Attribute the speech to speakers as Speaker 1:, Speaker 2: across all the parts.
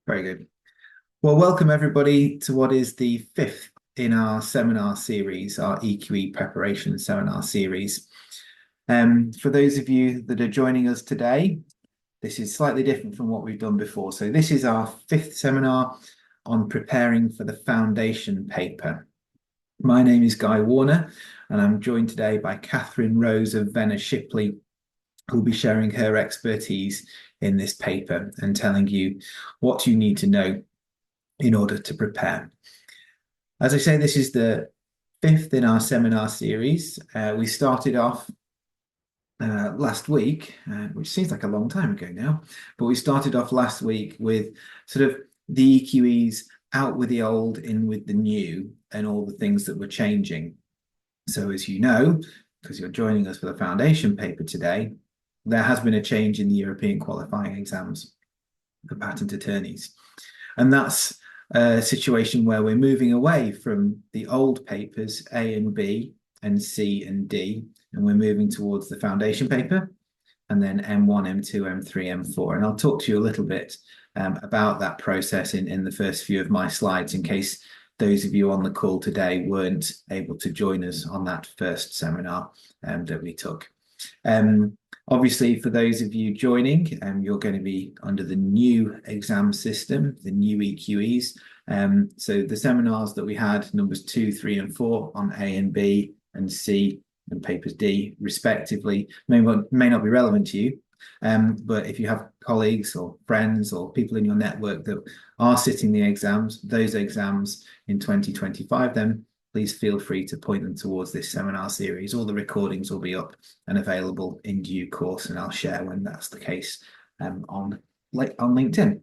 Speaker 1: Very good. Well, welcome everybody to what is the fifth in our seminar series, our EQE preparation seminar series. For those of you that are joining us today, this is slightly different from what we've done before. So this is our fifth seminar on preparing for the foundation paper. My name is Guy Warner, and I'm joined today by Catherine Rose of Venner Shipley, who'll be sharing her expertise in this paper and telling you what you need to know in order to prepare. As I say, this is the fifth in our seminar series. We started off last week, which seems like a long time ago now, but we started off last week with sort of the EQEs out with the old, in with the new, and all the things that were changing. So as you know, because you're joining us for the foundation paper today, there has been a change in the European qualifying exams for patent attorneys. And that's a situation where we're moving away from the old papers, A and B and C and D, and we're moving towards the foundation paper, and then M1, M2, M3, M4. And I'll talk to you a little bit about that process in the first few of my slides, in case those of you on the call today weren't able to join us on that first seminar that we took. Obviously, for those of you joining, you're going to be under the new exam system, the new EQEs. So the seminars that we had, numbers 2, 3, and 4 on A and B and C and papers D, respectively, may not be relevant to you. But if you have colleagues or friends or people in your network that are sitting the exams, those exams in 2025, then please feel free to point them towards this seminar series. All the recordings will be up and available in due course, and I'll share when that's the case on LinkedIn.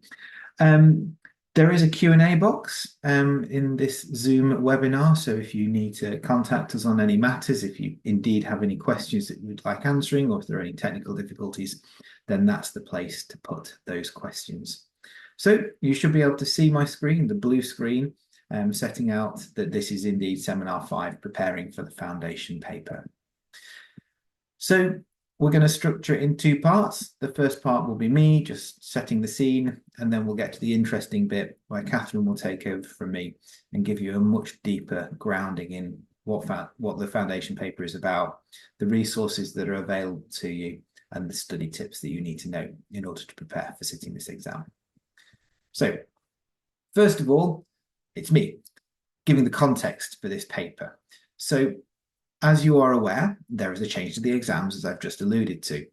Speaker 1: There is a Q&A box in this Zoom webinar, so if you need to contact us on any matters, if you indeed have any questions that you'd like answering, or if there are any technical difficulties, then that's the place to put those questions. So you should be able to see my screen, the blue screen, setting out that this is indeed Seminar 5, preparing for the foundation paper. So we're going to structure it in two parts. The first part will be me just setting the scene, and then we'll get to the interesting bit where Catherine will take over from me and give you a much deeper grounding in what the foundation paper is about, the resources that are available to you, and the study tips that you need to know in order to prepare for sitting this exam. So first of all, it's me giving the context for this paper. So as you are aware, there is a change to the exams, as I've just alluded to.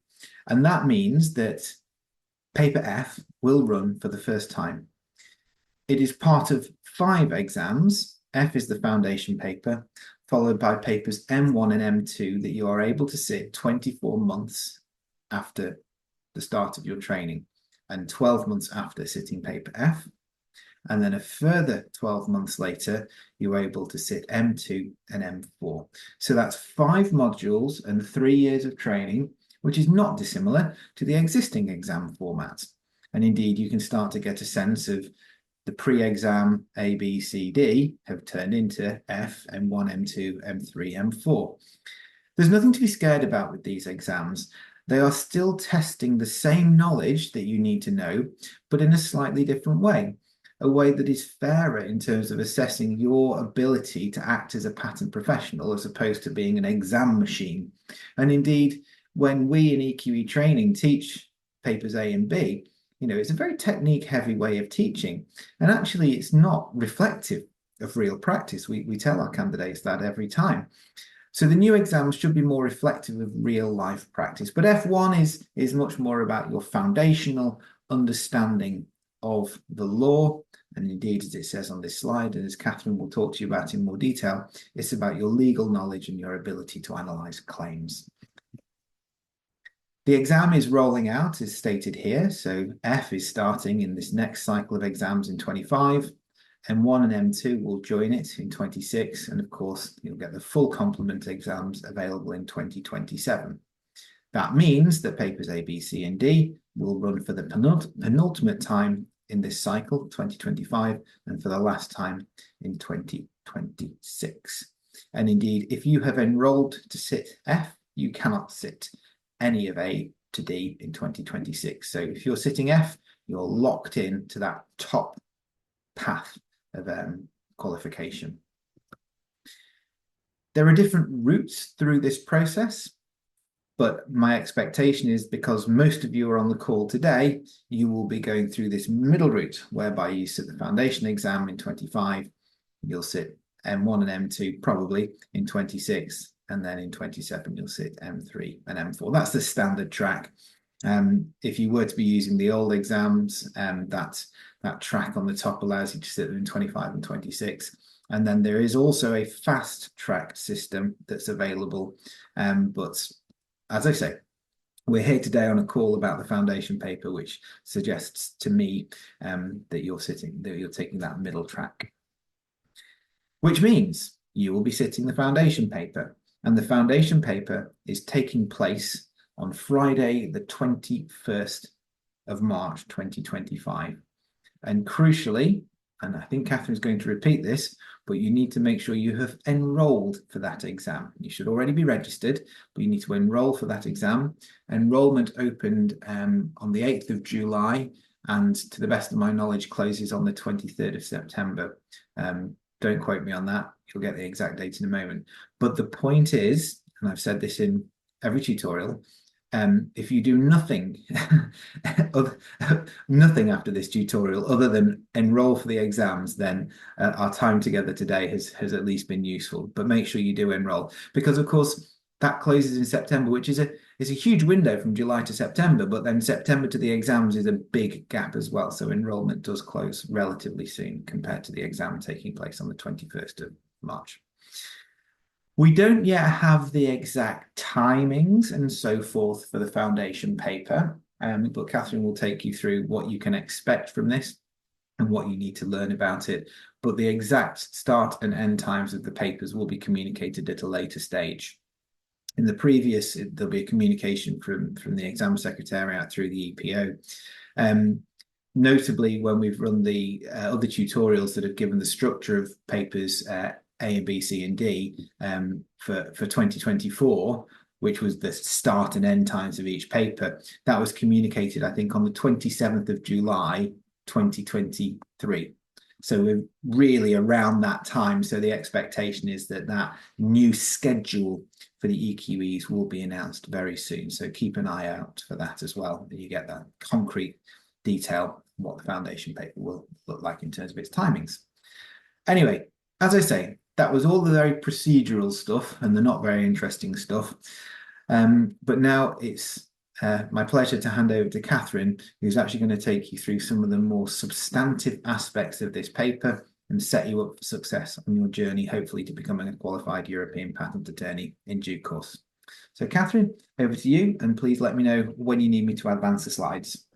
Speaker 1: And that means that paper F will run for the first time. It is part of 5 exams. F is the foundation paper, followed by papers M1 and M2 that you are able to sit 24 months after the start of your training and 12 months after sitting paper F. And then a further 12 months later, you're able to sit M2 and M4. So that's 5 modules and 3 years of training, which is not dissimilar to the existing exam format. And indeed, you can start to get a sense of the pre-exam A, B, C, D have turned into F, M1, M2, M3, M4. There's nothing to be scared about with these exams. They are still testing the same knowledge that you need to know, but in a slightly different way. A way that is fairer in terms of assessing your ability to act as a patent professional as opposed to being an exam machine. And indeed, when we in EQE training teach papers A and B, it's a very technique-heavy way of teaching. And actually, it's not reflective of real practice. We tell our candidates that every time. So the new exams should be more reflective of real-life practice. But F1 is much more about your foundational understanding of the law, and indeed, as it says on this slide, and as Catherine will talk to you about in more detail, it's about your legal knowledge and your ability to analyse claims. The exam is rolling out, as stated here, so F is starting in this next cycle of exams in 25, M1 and M2 will join it in 26, and of course, you'll get the full complement exams available in 2027. That means that papers A, B, C, and D will run for the penultimate time in this cycle, 2025, and for the last time in 2026. And indeed, if you have enrolled to sit F, you cannot sit any of A, to D in 2026. So if you're sitting F, you're locked in to that top path of qualification. There are different routes through this process, but my expectation is, because most of you are on the call today, you will be going through this middle route, whereby you sit the foundation exam in 25, you'll sit M1 and M2 probably in 26, and then in 27 you'll sit M3 and M4. That's the standard track. If you were to be using the old exams, that track on the top allows you to sit them in 25 and 26. And then there is also a fast track system that's available. But as I say, we're here today on a call about the foundation paper, which suggests to me that you're taking that middle track, which means you will be sitting the foundation paper. And the foundation paper is taking place on Friday, the 21st of March, 2025. And crucially, and I think Catherine's going to repeat this, but you need to make sure you have enrolled for that exam. You should already be registered, but you need to enroll for that exam. Enrollment opened on the 8th of July, and to the best of my knowledge, closes on the 23rd of September. Don't quote me on that. You'll get the exact date in a moment. But the point is, and I've said this in every tutorial, if you do nothing, nothing after this tutorial other than enroll for the exams, then our time together today has at least been useful. But make sure you do enroll, because of course that closes in September, which is a huge window from July to September. But then September to the exams is a big gap as well. So enrollment does close relatively soon compared to the exam taking place on the 21st of March. We don't yet have the exact timings and so forth for the foundation paper, but Catherine will take you through what you can expect from this and what you need to learn about it. But the exact start and end times of the papers will be communicated at a later stage. In the previous, there'll be a communication from the exam secretariat through the EPO. Notably, when we've run the other tutorials that have given the structure of papers A and B, C and D for 2024, which was the start and end times of each paper, that was communicated, I think, on the 27th of July, 2023. So we're really around that time. So the expectation is that that new schedule for the EQEs will be announced very soon. So keep an eye out for that as well, that you get that concrete detail what the foundation paper will look like in terms of its timings. Anyway, as I say, that was all the very procedural stuff and the not very interesting stuff. But now it's my pleasure to hand over to Catherine, who's actually going to take you through some of the more substantive aspects of this paper and set you up for success on your journey, hopefully to becoming a qualified European patent attorney in due course. So Catherine, over to you, and please let me know when you need me to advance the slides.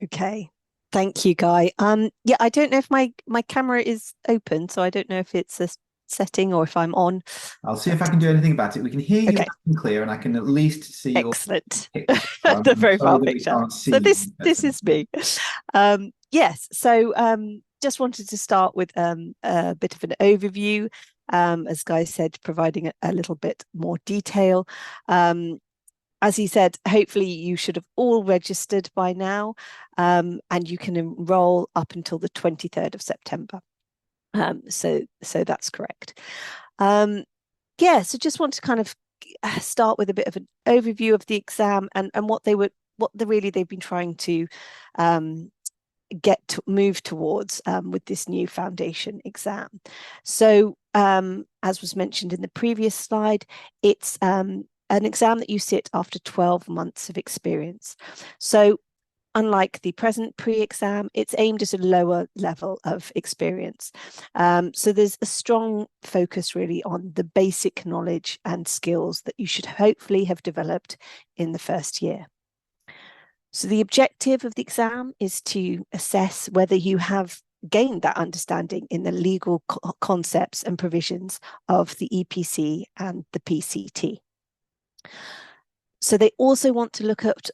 Speaker 2: Okay. Thank you, Guy. Yeah, I don't know if my camera is open, so I don't know if it's a setting or if I'm on.
Speaker 1: I'll see if I can do anything about it. We can hear you loud and clear, and I can at least see your
Speaker 2: picture. The profile picture. So this is me. Yes. So just wanted to start with a bit of an overview. As Guy said, providing a little bit more detail. As he said, hopefully you should have all registered by now, and you can enroll up until the 23rd of September. So that's correct. Yeah, so just want to kind of start with a bit of an overview of the exam and what they've been trying to move towards with this new foundation exam. So as was mentioned in the previous slide, it's an exam that you sit after 12 months of experience. So unlike the present pre-exam, it's aimed at a lower level of experience. So there's a strong focus really on the basic knowledge and skills that you should hopefully have developed in the first year. So the objective of the exam is to assess whether you have gained that understanding in the legal concepts and provisions of the EPC and the PCT. So they also want to look at,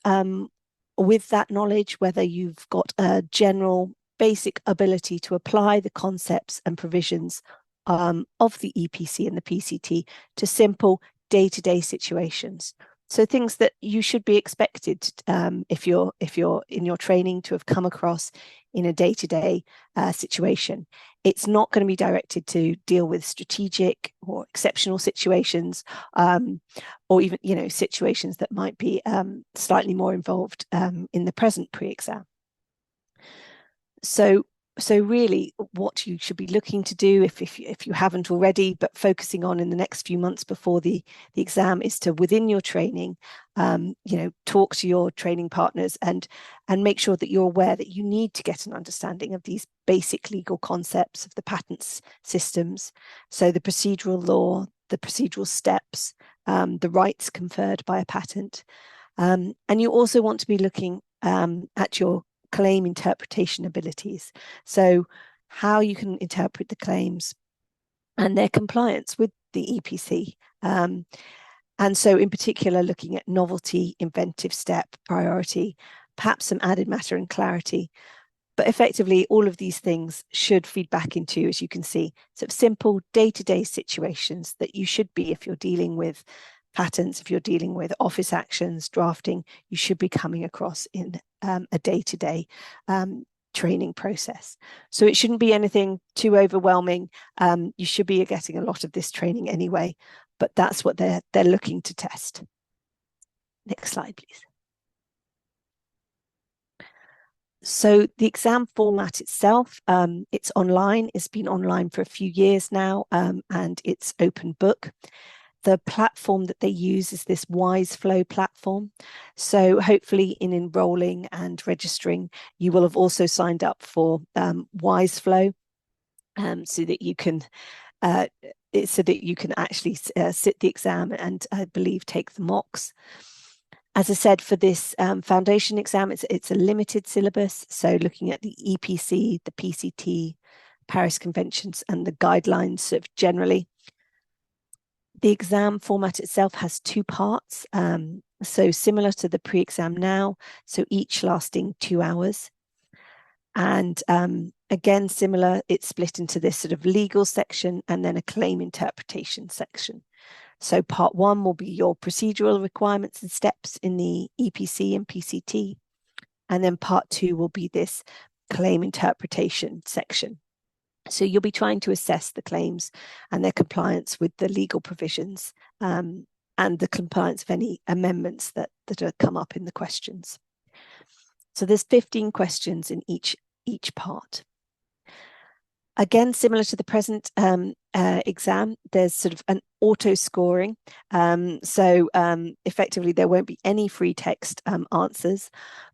Speaker 2: with that knowledge, whether you've got a general basic ability to apply the concepts and provisions of the EPC and the PCT to simple day-to-day situations. So things that you should be expected if you're in your training to have come across in a day-to-day situation. It's not going to be directed to deal with strategic or exceptional situations, or even situations that might be slightly more involved in the present pre-exam. So really what you should be looking to do if you haven't already, but focusing on in the next few months before the exam, is to, within your training, talk to your training partners and make sure that you're aware that you need to get an understanding of these basic legal concepts of the patents systems. So the procedural law, the procedural steps, the rights conferred by a patent. And you also want to be looking at your claim interpretation abilities. So how you can interpret the claims and their compliance with the EPC. And so in particular, looking at novelty, inventive step, priority, perhaps some added matter and clarity. But effectively, all of these things should feed back into, as you can see, sort of simple day-to-day situations that you should be, if you're dealing with patents, if you're dealing with office actions, drafting, you should be coming across in a day-to-day training process. So it shouldn't be anything too overwhelming. You should be getting a lot of this training anyway, but that's what they're looking to test. Next slide, please. So the exam format itself, it's online. It's been online for a few years now, and it's open book. The platform that they use is this WiseFlow platform. So hopefully in enrolling and registering, you will have also signed up for WiseFlow, so that you can actually sit the exam and I believe take the mocks. As I said, for this foundation exam, it's a limited syllabus. So looking at the EPC, the PCT, Paris Conventions, and the guidelines sort of generally. The exam format itself has two parts, so similar to the pre-exam now, so each lasting 2 hours. And again, similar, it's split into this sort of legal section and then a claim interpretation section. So part 1 will be your procedural requirements and steps in the EPC and PCT. And then part 2 will be this claim interpretation section. So you'll be trying to assess the claims and their compliance with the legal provisions, and the compliance of any amendments that have come up in the questions. So there's 15 questions in each part. Again, similar to the present exam, there's sort of an auto scoring. So effectively, there won't be any free text answers.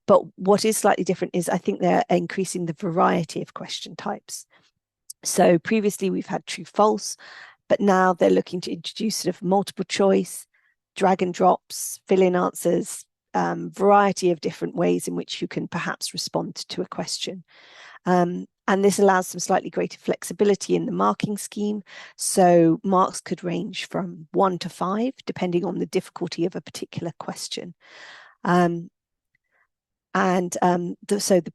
Speaker 2: But what is slightly different is I think they're increasing the variety of question types. So previously we've had true false, but now they're looking to introduce sort of multiple choice, drag and drops, fill in answers, variety of different ways in which you can perhaps respond to a question. And this allows some slightly greater flexibility in the marking scheme. So marks could range from 1 to 5, depending on the difficulty of a particular question. So the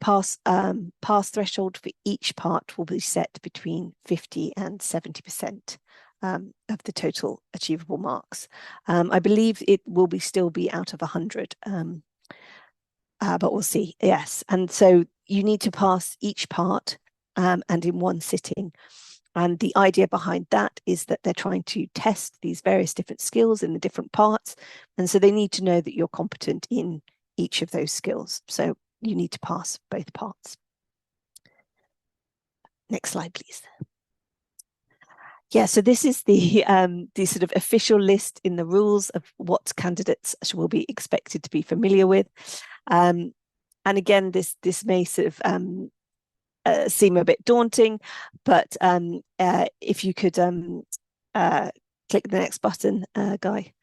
Speaker 2: pass threshold for each part will be set between 50 and 70% of the total achievable marks. I believe it will still be out of 100, but we'll see. Yes, and so you need to pass each part and in one sitting. And the idea behind that is that they're trying to test these various different skills in the different parts, and so they need to know that you're competent in each of those skills. So you need to pass both parts. Next slide, please. Yeah, so this is the sort of official list in the rules of what candidates will be expected to be familiar with. And again, this may sort of seem a bit daunting, but if you could click the next button, Guy.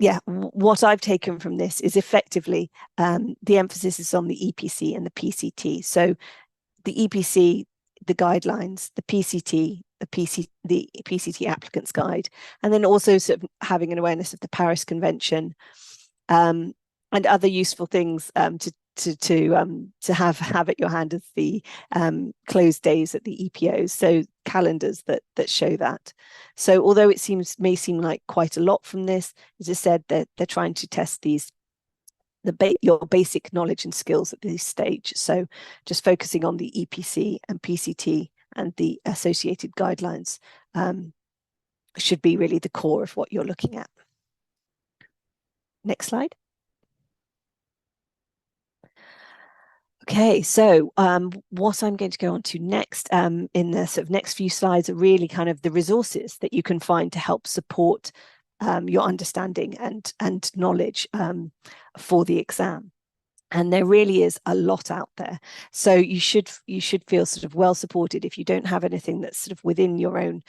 Speaker 2: Yeah, what I've taken from this is effectively the emphasis is on the EPC and the PCT. So the EPC, the guidelines, the PCT, the PCT applicant's guide, and then also sort of having an awareness of the Paris Convention and other useful things to have at your hand as the closed days at the EPOs, so calendars that show that. So although it may seem like quite a lot from this, as I said, they're trying to test your basic knowledge and skills at this stage. So just focusing on the EPC and PCT and the associated guidelines should be really the core of what you're looking at. Next slide. Okay, so what I'm going to go on to next in the sort of next few slides are really kind of the resources that you can find to help support your understanding and knowledge for the exam. And there really is a lot out there. So you should feel sort of well supported if you don't have anything that's sort of within your own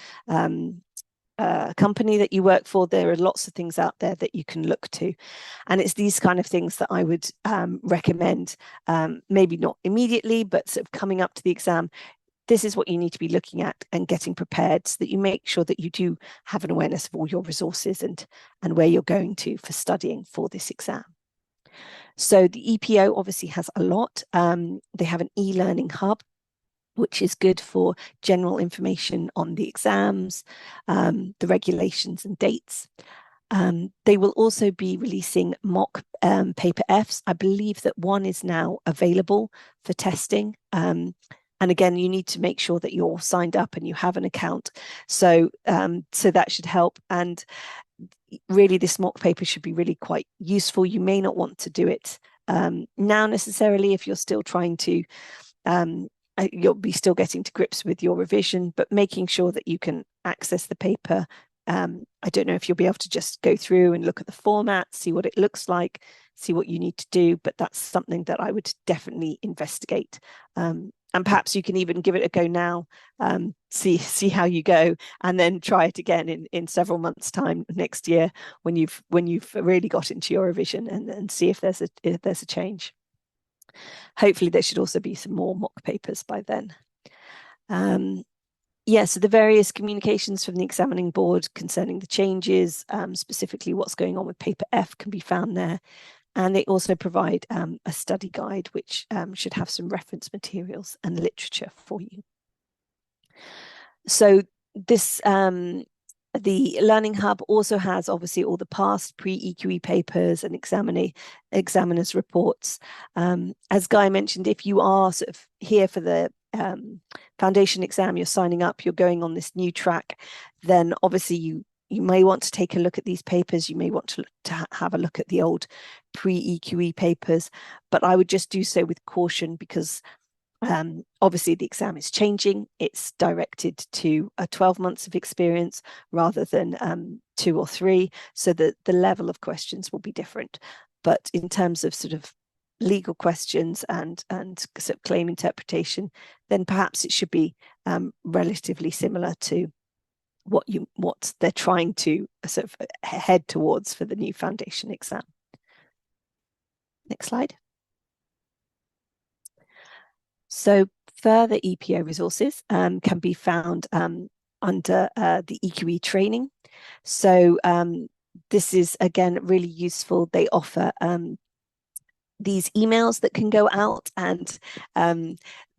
Speaker 2: company that you work for. There are lots of things out there that you can look to, and it's these kind of things that I would recommend, maybe not immediately, but sort of coming up to the exam. This is what you need to be looking at and getting prepared, so that you make sure that you do have an awareness of all your resources and where you're going to for studying for this exam. So the EPO obviously has a lot. They have an e-learning hub, which is good for general information on the exams, the regulations and dates. They will also be releasing mock paper Fs. I believe that one is now available for testing. And again, you need to make sure that you're signed up and you have an account. So that should help. And really, this mock paper should be really quite useful. You may not want to do it now necessarily if you're still trying to you'll be still getting to grips with your revision, but making sure that you can access the paper. I don't know if you'll be able to just go through and look at the format, see what it looks like, see what you need to do, but that's something that I would definitely investigate. And perhaps you can even give it a go now, see how you go, and then try it again in several months' time next year when you've really got into your revision, and see if there's a change. Hopefully there should also be some more mock papers by then. So the various communications from the examining board concerning the changes, specifically what's going on with paper F, can be found there. And they also provide a study guide, which should have some reference materials and literature for you. So this the Learning Hub also has obviously all the past pre-EQE papers and examiners' reports. As Guy mentioned, if you are sort of here for the foundation exam, you're signing up, you're going on this new track, then obviously you may want to take a look at these papers. You may want to have a look at the old pre-EQE papers, but I would just do so with caution, because obviously the exam is changing. It's directed to 12 months of experience rather than 2 or 3, so that the level of questions will be different. But in terms of sort of legal questions and sort of claim interpretation, then perhaps it should be relatively similar to what they're trying to sort of head towards for the new foundation exam. Next slide. So further EPO resources can be found under the EQE training. So this is, again, really useful. They offer these emails that can go out, and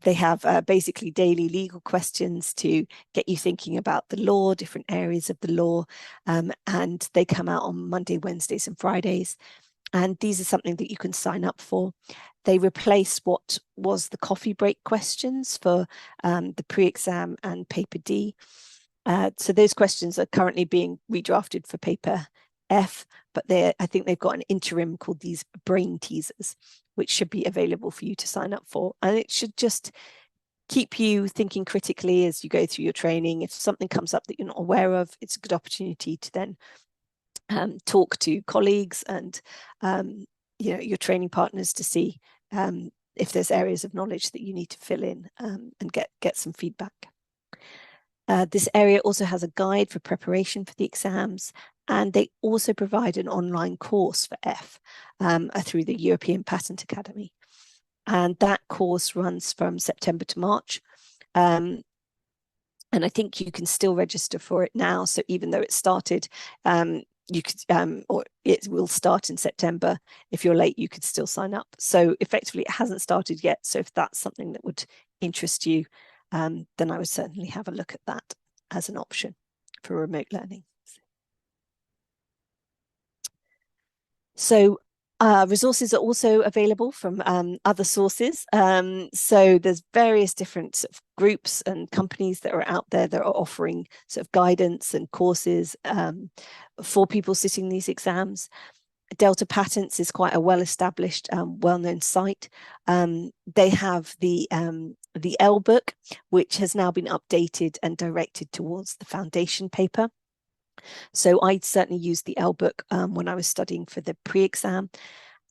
Speaker 2: they have basically daily legal questions to get you thinking about the law, different areas of the law, and they come out on Monday, Wednesdays and Fridays. And these are something that you can sign up for. They replace what was the coffee break questions for the pre-exam and paper D. So those questions are currently being redrafted for paper F, but I think they've got an interim called these brain teasers, which should be available for you to sign up for. And it should just keep you thinking critically as you go through your training. If something comes up that you're not aware of, it's a good opportunity to then talk to colleagues and your training partners to see if there's areas of knowledge that you need to fill in and get some feedback. This area also has a guide for preparation for the exams, and they also provide an online course for F through the European Patent Academy. And that course runs from September to March. And I think you can still register for it now. So even though it started you could, or it will start in September. If you're late, you could still sign up. So effectively, it hasn't started yet. So if that's something that would interest you, then I would certainly have a look at that as an option for remote learning. So resources are also available from other sources. So there's various different sort of groups and companies that are out there that are offering sort of guidance and courses for people sitting these exams. Delta Patents is quite a well-established, well-known site. They have the L book, which has now been updated and directed towards the foundation paper. So I certainly used the L book when I was studying for the pre-exam,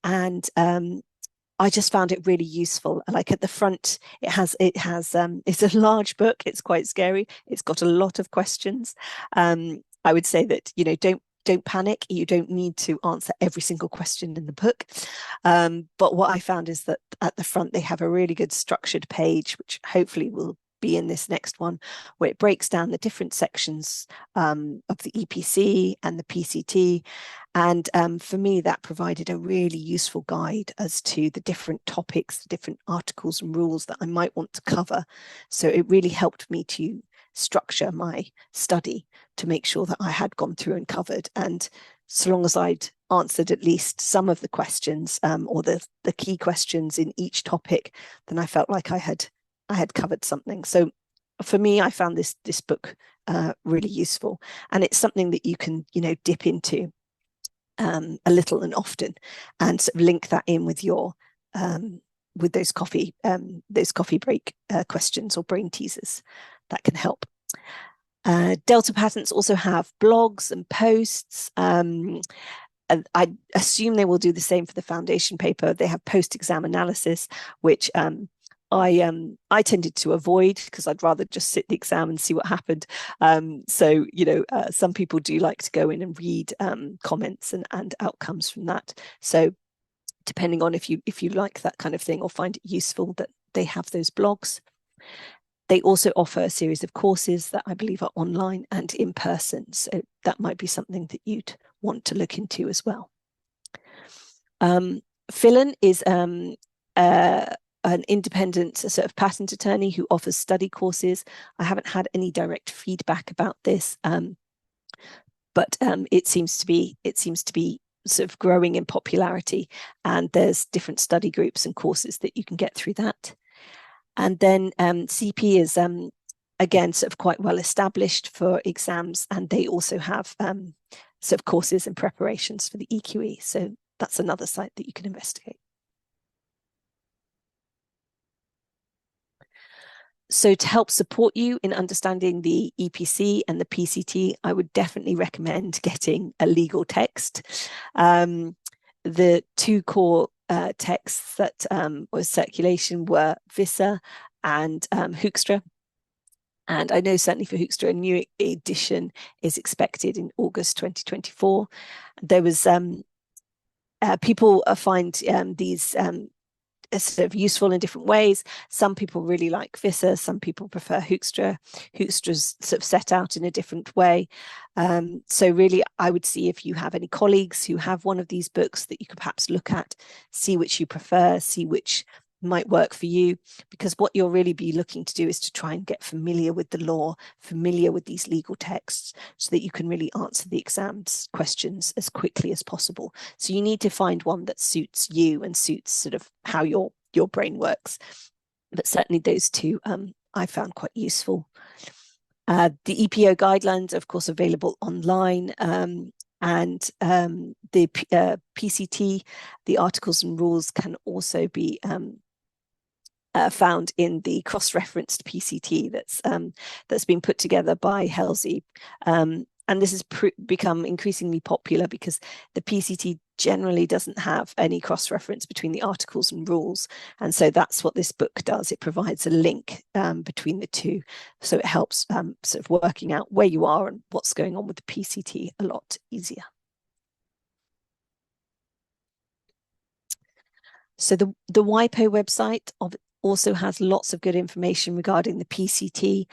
Speaker 2: and I just found it really useful. Like at the front, it's a large book. It's quite scary. It's got a lot of questions. I would say that, you know, don't panic. You don't need to answer every single question in the book. But what I found is that at the front, they have a really good structured page, which hopefully will be in this next one, where it breaks down the different sections of the EPC and the PCT. And for me, that provided a really useful guide as to the different topics, the different articles and rules that I might want to cover. So it really helped me to structure my study to make sure that I had gone through and covered. And so long as I'd answered at least some of the questions or the key questions in each topic, then I felt like I had covered something. So for me, I found this book really useful, and it's something that you can, you know, dip into a little and often, and sort of link that in with your with those coffee break questions or brain teasers. That can help. Delta Patents also have blogs and posts. And I assume they will do the same for the foundation paper. They have post-exam analysis, which I tended to avoid because I'd rather just sit the exam and see what happened. So, you know, some people do like to go in and read comments and outcomes from that. So depending on if you like that kind of thing or find it useful, that they have those blogs. They also offer a series of courses that I believe are online and in person. So that might be something that you'd want to look into as well. Phelan is an independent sort of patent attorney who offers study courses. I haven't had any direct feedback about this, but it seems to be sort of growing in popularity, and there's different study groups and courses that you can get through that. And then CP is again sort of quite well established for exams, and they also have sort of courses and preparations for the EQE. So that's another site that you can investigate. So to help support you in understanding the EPC and the PCT, I would definitely recommend getting a legal text. The two core texts that was circulation were Visser and Hoekstra. And I know certainly for Hoekstra, a new edition is expected in August 2024. There was people find these sort of useful in different ways. Some people really like Visser, some people prefer Hoekstra. Hoekstra's sort of set out in a different way. So really, I would see if you have any colleagues who have one of these books that you could perhaps look at, see which you prefer, see which might work for you, because what you'll really be looking to do is to try and get familiar with the law, familiar with these legal texts, so that you can really answer the exam's questions as quickly as possible. So you need to find one that suits you and suits sort of how your brain works. But certainly those two I found quite useful. The EPO guidelines, of course, available online. And the PCT, the articles and rules, can also be found in the cross-referenced PCT that's been put together by Halsey. And this has become increasingly popular because the PCT generally doesn't have any cross-reference between the articles and rules. And so that's what this book does. It provides a link between the two. So it helps sort of working out where you are and what's going on with the PCT a lot easier. So the WIPO website also has lots of good information regarding the PCT.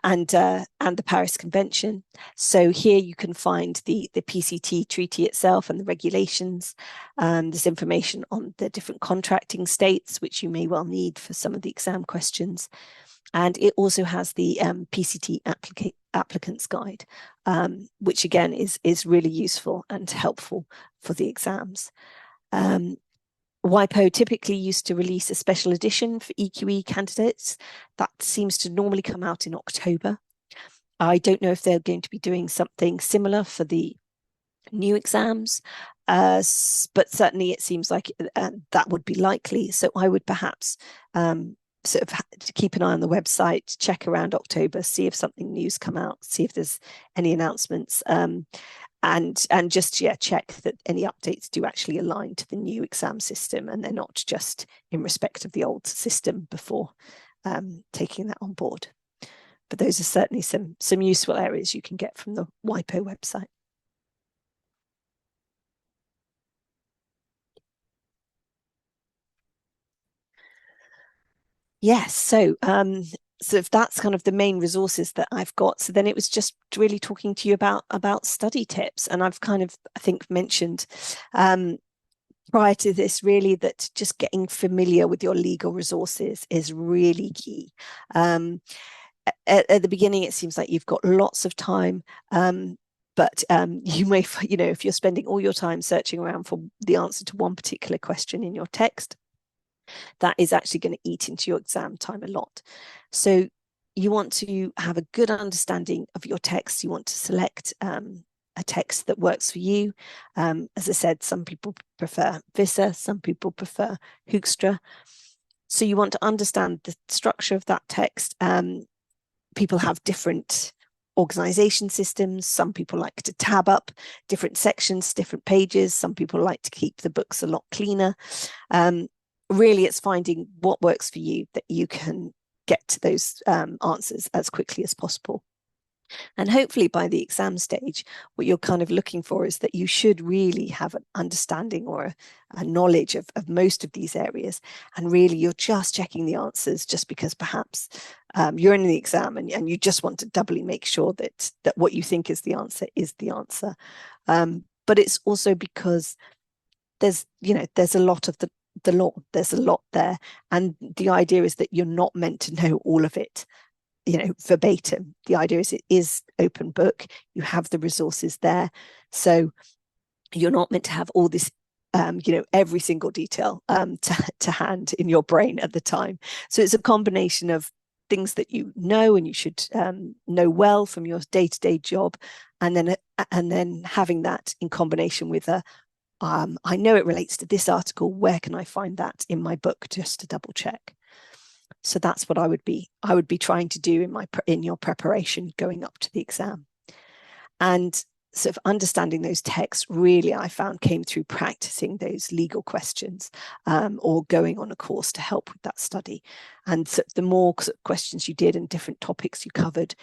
Speaker 2: and the Paris Convention. So here you can find the PCT treaty itself and the regulations. There's information on the different contracting states, which you may well need for some of the exam questions. And it also has the PCT applicant's guide, which again is really useful and helpful for the exams. WIPO typically used to release a special edition for EQE candidates. That seems to normally come out in October. I don't know if they're going to be doing something similar for the new exams, but certainly it seems like that would be likely. So I would perhaps sort of keep an eye on the website, check around October, see if something new's come out, see if there's any announcements. And just check that any updates do actually align to the new exam system and they're not just in respect of the old system before taking that on board. But those are certainly some useful areas you can get from the WIPO website. Yes, so if that's kind of the main resources that I've got. So then it was just really talking to you about study tips, and I've kind of, I think, mentioned prior to this really that just getting familiar with your legal resources is really key. At the beginning, it seems like you've got lots of time, but you may, if you're spending all your time searching around for the answer to one particular question in your text, that is actually going to eat into your exam time a lot. So you want to have a good understanding of your text. You want to select a text that works for you. As I said, some people prefer Visser, some people prefer Hoekstra. So you want to understand the structure of that text. People have different organization systems. Some people like to tab up different sections, different pages. Some people like to keep the books a lot cleaner. Really, it's finding what works for you that you can get to those answers as quickly as possible. And hopefully by the exam stage, what you're kind of looking for is that you should really have an understanding or a knowledge of most of these areas. And really, you're just checking the answers just because perhaps you're in the exam and you just want to doubly make sure that what you think is the answer is the answer. But it's also because there's a lot of the law, there's a lot there. And the idea is that you're not meant to know all of it, verbatim. The idea is it is open book. You have the resources there. So you're not meant to have all this, every single detail to hand in your brain at the time. So it's a combination of things that you know and you should know well from your day-to-day job. And then having that in combination with I know it relates to this article. Where can I find that in my book just to double check? So that's what I would be trying to do in your preparation going up to the exam. And sort of understanding those texts really, I found, came through practicing those legal questions or going on a course to help with that study. And so the more sort of questions you did and different topics you covered,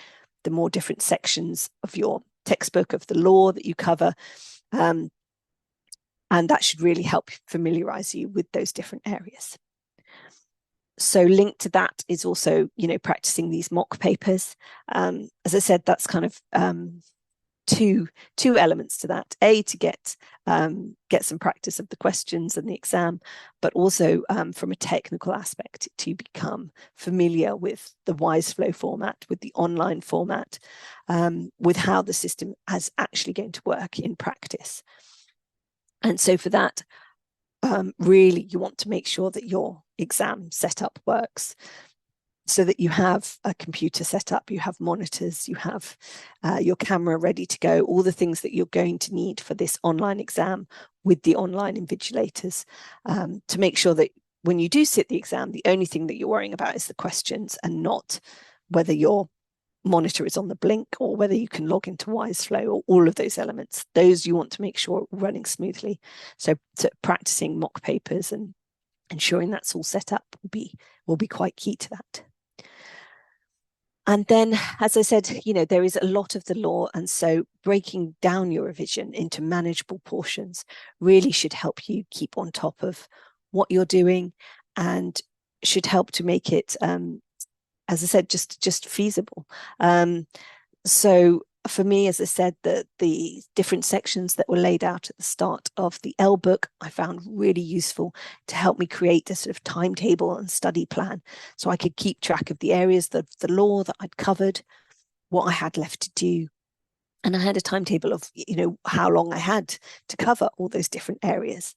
Speaker 2: the more different sections of your textbook of the law that you cover. And that should really help familiarize you with those different areas. So linked to that is also, practicing these mock papers. As I said, that's kind of two elements to that. A, to get some practice of the questions and the exam, but also from a technical aspect to become familiar with the WiseFlow format, with the online format, with how the system is actually going to work in practice. And so for that, really, you want to make sure that your exam setup works so that you have a computer set up, you have monitors, you have your camera ready to go, all the things that you're going to need for this online exam with the online invigilators to make sure that when you do sit the exam, the only thing that you're worrying about is the questions and not whether your monitor is on the blink or whether you can log into WiseFlow or all of those elements. Those you want to make sure are running smoothly. So practicing mock papers and ensuring that's all set up will be quite key to that. And then, as I said, there is a lot of the law, and so breaking down your revision into manageable portions really should help you keep on top of what you're doing and should help to make it as I said, just feasible. So for me, as I said, the different sections that were laid out at the start of the L book, I found really useful to help me create a sort of timetable and study plan, so I could keep track of the areas of the law that I'd covered, what I had left to do, and I had a timetable of how long I had to cover all those different areas,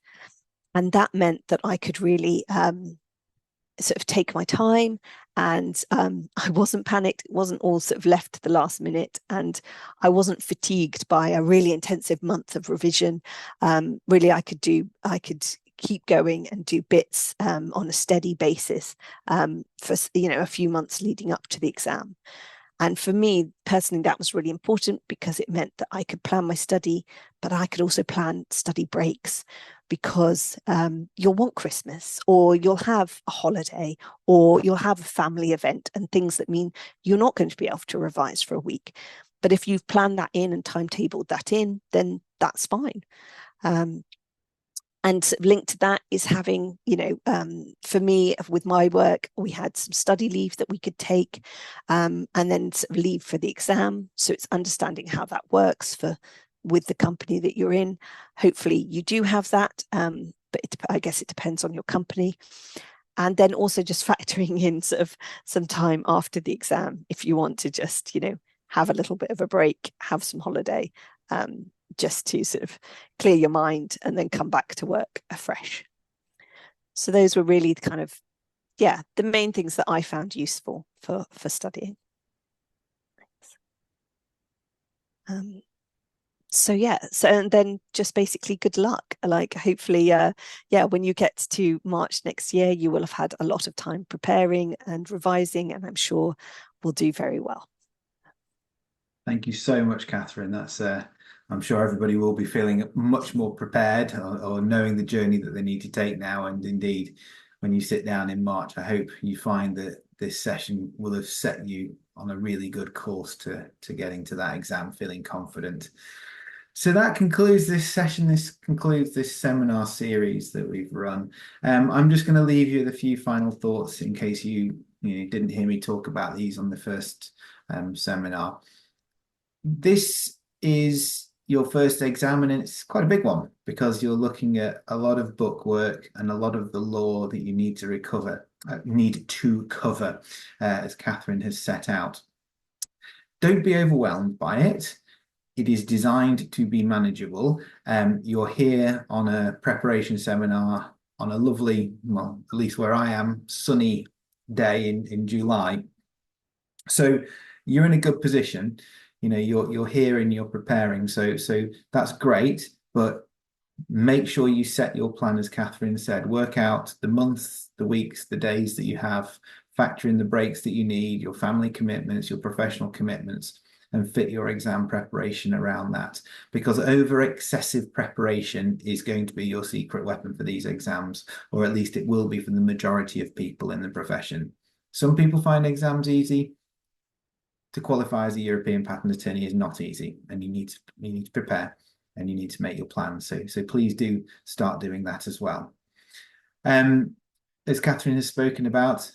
Speaker 2: and that meant that I could really sort of take my time, and I wasn't panicked. It wasn't all sort of left to the last minute, and I wasn't fatigued by a really intensive month of revision. Really, I could keep going and do bits on a steady basis for a few months leading up to the exam. And for me personally, that was really important because it meant that I could plan my study, but I could also plan study breaks, because you'll want Christmas, or you'll have a holiday, or you'll have a family event, and things that mean you're not going to be able to revise for a week. But if you've planned that in and timetabled that in, then that's fine. And linked to that is having, for me, with my work, we had some study leave that we could take, and then sort of leave for the exam. So it's understanding how that works with the company that you're in. Hopefully you do have that, but I guess it depends on your company. And then also just factoring in sort of some time after the exam, if you want to just, have a little bit of a break, have some holiday, just to sort of clear your mind and then come back to work afresh. So those were really kind of, the main things that I found useful for studying. So and then just basically good luck. Like, hopefully, when you get to March next year, you will have had a lot of time preparing and revising, and I'm sure we'll do very well.
Speaker 1: Thank you so much, Catherine. That's I'm sure everybody will be feeling much more prepared, or knowing the journey that they need to take now. And indeed, when you sit down in March, I hope you find that this session will have set you on a really good course to getting to that exam feeling confident. So that concludes this session. This concludes this seminar series that we've run. I'm just going to leave you with a few final thoughts in case you didn't hear me talk about these on the first seminar. This is your first exam, and it's quite a big one because you're looking at a lot of book work and a lot of the law that you need to cover, as Catherine has set out. Don't be overwhelmed by it. It is designed to be manageable. You're here on a preparation seminar on a lovely, well, at least where I am, sunny day in July. So you're in a good position. You're here and you're preparing. So that's great, but make sure you set your plan, as Catherine said. Work out the months, the weeks, the days that you have, factor in the breaks that you need, your family commitments, your professional commitments, and fit your exam preparation around that, because over excessive preparation is going to be your secret weapon for these exams, or at least it will be for the majority of people in the profession. Some people find exams easy. To qualify as a European patent attorney is not easy, and you need to prepare, and you need to make your plans. So please do start doing that as well. As Catherine has spoken about,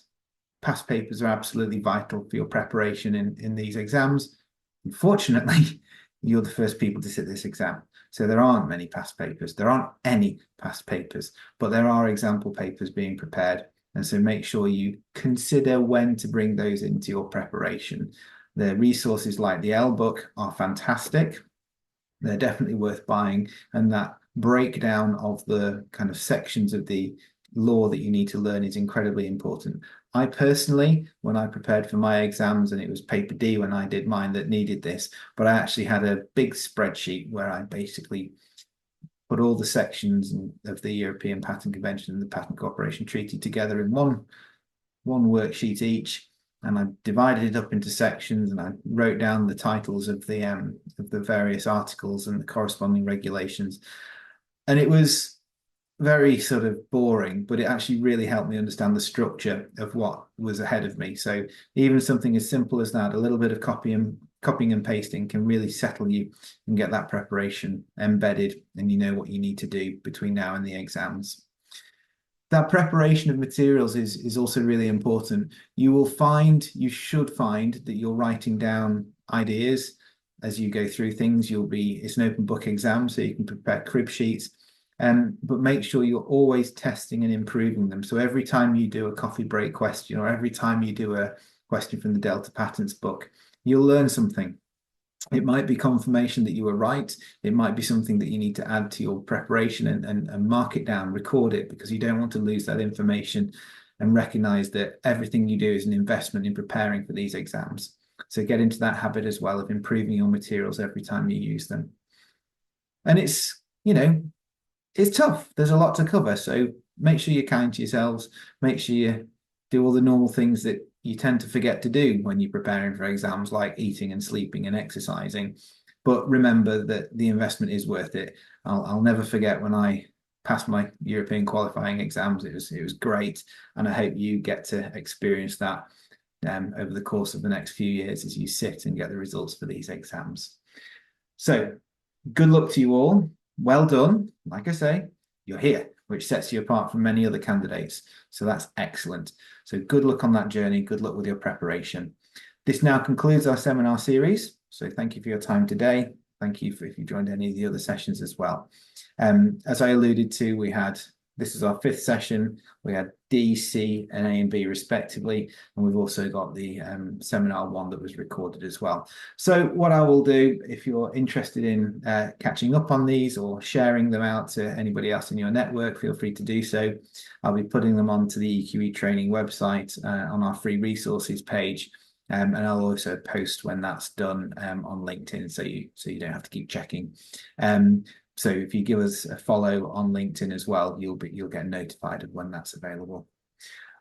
Speaker 1: past papers are absolutely vital for your preparation in these exams. Unfortunately, you're the first people to sit this exam. So there aren't many past papers. There aren't any past papers, but there are example papers being prepared. And so make sure you consider when to bring those into your preparation. The resources like the L book are fantastic. They're definitely worth buying. And that breakdown of the kind of sections of the law that you need to learn is incredibly important. I personally, when I prepared for my exams, and it was paper D when I did mine that needed this, but I actually had a big spreadsheet where I basically put all the sections of the European Patent Convention and the Patent Cooperation Treaty together in one worksheet each, and I divided it up into sections, and I wrote down the titles of the various articles and the corresponding regulations. And it was very sort of boring, but it actually really helped me understand the structure of what was ahead of me. So even something as simple as that, a little bit of copying and pasting, can really settle you and get that preparation embedded, and you know what you need to do between now and the exams. that preparation of materials is also really important. You should find that you're writing down ideas as you go through things. It's an open book exam, so you can prepare crib sheets. But make sure you're always testing and improving them. So every time you do a coffee break question, or every time you do a question from the Delta Patents book, you'll learn something. It might be confirmation that you were right. It might be something that you need to add to your preparation and mark it down, record it, because you don't want to lose that information, and recognize that everything you do is an investment in preparing for these exams. So get into that habit as well of improving your materials every time you use them. And it's tough. There's a lot to cover. So make sure you're kind to yourselves. Make sure you do all the normal things that you tend to forget to do when you're preparing for exams, like eating and sleeping and exercising. But remember that the investment is worth it. I'll never forget when I passed my European qualifying exams. It was great. And I hope you get to experience that over the course of the next few years as you sit and get the results for these exams. So good luck to you all. Well done. Like I say, you're here, which sets you apart from many other candidates. So that's excellent. So good luck on that journey. Good luck with your preparation. This now concludes our seminar series. So thank you for your time today. Thank you if you joined any of the other sessions as well. As I alluded to, this is our fifth session. We had D, C, and A and B respectively. And we've also got the seminar one that was recorded as well. So what I will do, if you're interested in catching up on these or sharing them out to anybody else in your network, feel free to do so. I'll be putting them onto the EQE training website on our free resources page. And I'll also post when that's done on LinkedIn, so you don't have to keep checking. So if you give us a follow on LinkedIn as well, you'll get notified of when that's available.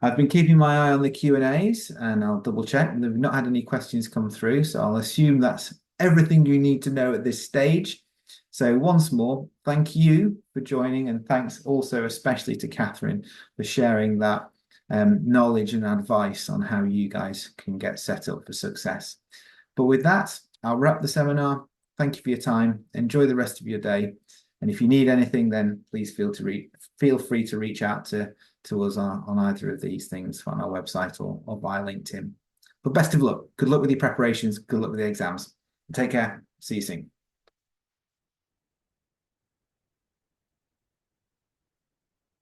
Speaker 1: I've been keeping my eye on the Q&As, and I'll double check. We've not had any questions come through, so I'll assume that's everything you need to know at this stage. So once more, thank you for joining, and thanks also especially to Catherine for sharing that knowledge and advice on how you guys can get set up for success. But with that, I'll wrap the seminar. Thank you for your time. Enjoy the rest of your day. And if you need anything, then please feel free to reach out to us on either of these things on our website or via LinkedIn. But best of luck. Good luck with your preparations. Good luck with the exams. Take care. See you soon.